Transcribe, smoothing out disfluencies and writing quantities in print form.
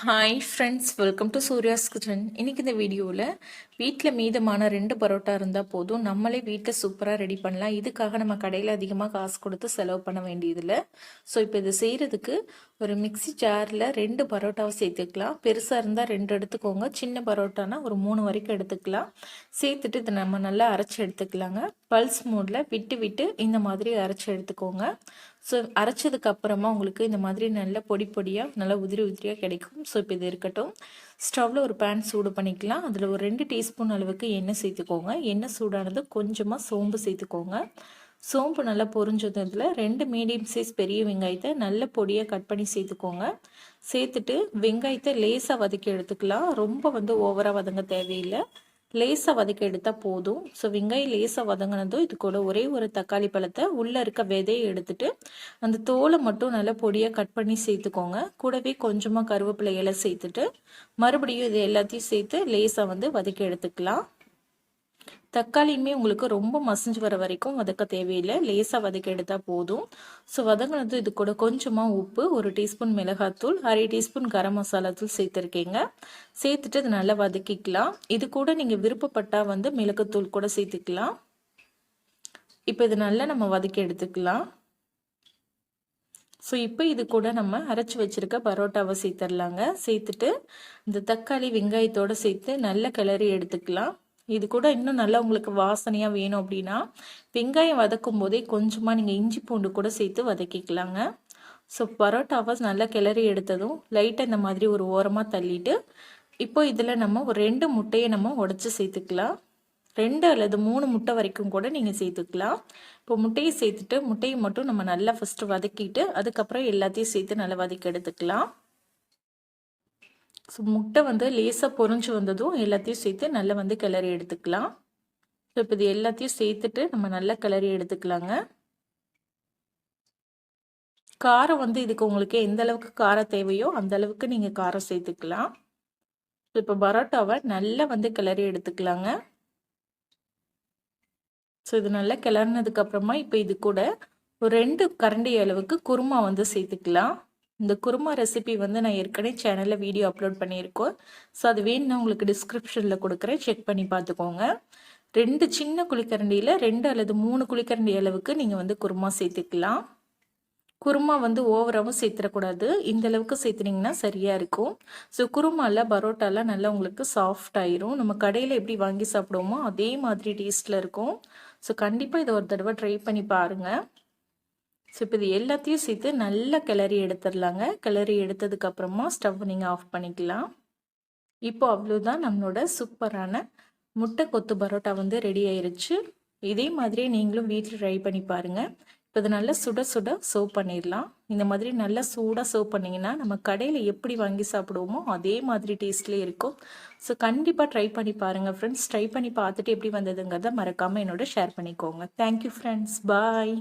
Hi friends, welcome to Surya's kitchen. இன்றைக்கி இந்த வீடியோவில் வீட்டில் மீதமான 2 பரோட்டா இருந்தால் போதும், நம்மளே வீட்டில் சூப்பராக ரெடி பண்ணலாம். இதுக்காக நம்ம கடையில் அதிகமாக காசு கொடுத்து செலவு பண்ண வேண்டியதில்லை. ஸோ இப்போ இதை செய்கிறதுக்கு ஒரு மிக்சி ஜாரில் 2 பரோட்டாவை சேர்த்துக்கலாம். பெருசாக இருந்தால் 2 எடுத்துக்கோங்க, சின்ன பரோட்டானா ஒரு 3 வரைக்கும் எடுத்துக்கலாம். சேர்த்துட்டு இதை நம்ம நல்லா அரைச்சி எடுத்துக்கலாங்க. பல்ஸ் மோடில் விட்டு விட்டு இந்த மாதிரி அரைச்சி எடுத்துக்கோங்க. ஸோ அரைச்சதுக்கு அப்புறமா உங்களுக்கு இந்த மாதிரி நல்ல பொடி பொடியாக நல்லா உதிரி உதிரியாக கிடைக்கும். ஸோ இப்போ இது இருக்கட்டும். ஸ்டவ்வில் ஒரு பேன் சூடு பண்ணிக்கலாம். அதில் ஒரு 2 டீஸ்பூன் அளவுக்கு எண்ணெய் சேர்த்துக்கோங்க. எண்ணெய் சூடானது கொஞ்சமாக சோம்பு சேர்த்துக்கோங்க. சோம்பு நல்லா பொரிஞ்சதில் 2 மீடியம் சைஸ் பெரிய வெங்காயத்தை நல்ல பொடியாக கட் பண்ணி சேர்த்துக்கோங்க. சேர்த்துட்டு வெங்காயத்தை லேசாக வதக்கி எடுத்துக்கலாம். ரொம்ப ஓவராக வதங்க தேவையில்லை, லேசாக வதக்கி எடுத்தால் போதும். ஸோ வெங்காயம் லேசாக வதங்கினதும் இது கூட ஒரே ஒரு தக்காளி பழத்தை உள்ளே இருக்க விதையை எடுத்துட்டு அந்த தோலை மட்டும் நல்லா பொடியாக கட் பண்ணி சேர்த்துக்கோங்க. கூடவே கொஞ்சமாக கருவேப்பிலை இலை சேர்த்துட்டு மறுபடியும் இது எல்லாத்தையும் சேர்த்து லேசாக வதக்கி எடுத்துக்கலாம். தக்காளியுமே உங்களுக்கு ரொம்ப மசிஞ்சு வர வரைக்கும் வதக்க தேவையில்லை, லேசாக வதக்கி எடுத்தால் போதும். ஸோ வதங்கினது இது கூட கொஞ்சமாக உப்பு, 1 டீஸ்பூன் மிளகாத்தூள், 1/2 டீஸ்பூன் கரம் மசாலா தூள் சேர்த்துருக்கீங்க. சேர்த்துட்டு இது நல்லா வதக்கிக்கலாம். இது கூட நீங்கள் விருப்பப்பட்டால் மிளகுத்தூள் கூட சேர்த்துக்கலாம். இப்போ இது நல்லா நம்ம வதக்கி எடுத்துக்கலாம். ஸோ இப்போ இது கூட நம்ம அரைச்சி வச்சுருக்க பரோட்டாவை சேர்த்துடலாங்க. சேர்த்துட்டு இந்த தக்காளி வெங்காயத்தோடு சேர்த்து நல்லா கிளறி எடுத்துக்கலாம். இது கூட இன்னும் நல்லா உங்களுக்கு வாசனையாக வேணும் அப்படின்னா வெங்காயம் வதக்கும் போதே கொஞ்சமாக நீங்கள் இஞ்சி பூண்டு கூட சேர்த்து வதக்கிக்கலாங்க. ஸோ பரோட்டாவை நல்லா கிளறி எடுத்ததும் லைட்டாக இந்த மாதிரி ஒரு ஓரமாக தள்ளிட்டு இப்போ இதில் நம்ம ஒரு 2 முட்டையை நம்ம உடச்சி சேர்த்துக்கலாம். 2 அல்லது 3 முட்டை வரைக்கும் கூட நீங்கள் சேர்த்துக்கலாம். இப்போ முட்டையை சேர்த்துட்டு முட்டையை மட்டும் நம்ம நல்லா ஃபஸ்ட்டு வதக்கிட்டு அதுக்கப்புறம் எல்லாத்தையும் சேர்த்து நல்லா வதக்கி எடுத்துக்கலாம். ஸோ முட்டை லேசாக பொரிஞ்சு வந்ததும் எல்லாத்தையும் சேர்த்து நல்லா கிளறி எடுத்துக்கலாம். ஸோ இப்போ இது எல்லாத்தையும் சேர்த்துட்டு நம்ம நல்லா கிளறி எடுத்துக்கலாங்க. காரம் இதுக்கு உங்களுக்கு எந்த அளவுக்கு காரம் தேவையோ அந்த அளவுக்கு நீங்கள் காரம் சேர்த்துக்கலாம். ஸோ இப்போ பரோட்டாவை நல்லா கிளறி எடுத்துக்கலாங்க. ஸோ இது நல்லா கிளறினதுக்கு அப்புறமா இப்போ இது கூட ஒரு 2 கரண்டி அளவுக்கு குருமா சேர்த்துக்கலாம். இந்த குருமா ரெசிபி நான் ஏற்கனவே சேனலில் வீடியோ அப்லோட் பண்ணியிருக்கோம். ஸோ அது வேணும்னா உங்களுக்கு டிஸ்கிரிப்ஷனில் கொடுக்குறேன், செக் பண்ணி பார்த்துக்கோங்க. 2 சின்ன குழிக்கரண்டியில் 2 அல்லது 3 குழிக்கரண்டி அளவுக்கு நீங்கள் குருமா சேர்த்துக்கலாம். குருமா ஓவராகவும் சேர்த்துடக்கூடாது, இந்த அளவுக்கு சேர்த்துனீங்கன்னா சரியாக இருக்கும். ஸோ குருமாவில் பரோட்டாலாம் நல்லா உங்களுக்கு சாஃப்ட் ஆயிரும். நம்ம கடையில் எப்படி வாங்கி சாப்பிடுவோமோ அதே மாதிரி டேஸ்ட்டில் இருக்கும். ஸோ கண்டிப்பாக இதை ஒரு தடவை ட்ரை பண்ணி பாருங்கள். ஸோ இப்போ இது எல்லாத்தையும் சேர்த்து நல்லா கிளறி எடுத்துடலாங்க. கிளறி எடுத்ததுக்கப்புறமா ஸ்டவ் நீங்கள் ஆஃப் பண்ணிக்கலாம். இப்போ அவ்வளோதான், நம்மளோட சூப்பரான முட்டை கொத்து பரோட்டா ரெடி ஆயிருச்சு. இதே மாதிரியே நீங்களும் வீட்டில் ட்ரை பண்ணி பாருங்கள். இப்போ இது நல்லா சுட சுட சர்வ் பண்ணிடலாம். இந்த மாதிரி நல்லா சூடாக சர்வ் பண்ணிங்கன்னா நம்ம கடையில் எப்படி வாங்கி சாப்பிடுவோமோ அதே மாதிரி டேஸ்ட்லேயே இருக்கும். ஸோ கண்டிப்பாக ட்ரை பண்ணி பாருங்கள் ஃப்ரெண்ட்ஸ். ட்ரை பண்ணி பார்த்துட்டு எப்படி வந்ததுங்கிறத மறக்காமல் என்னோட ஷேர் பண்ணிக்கோங்க. தேங்க்யூ ஃப்ரெண்ட்ஸ், பாய்.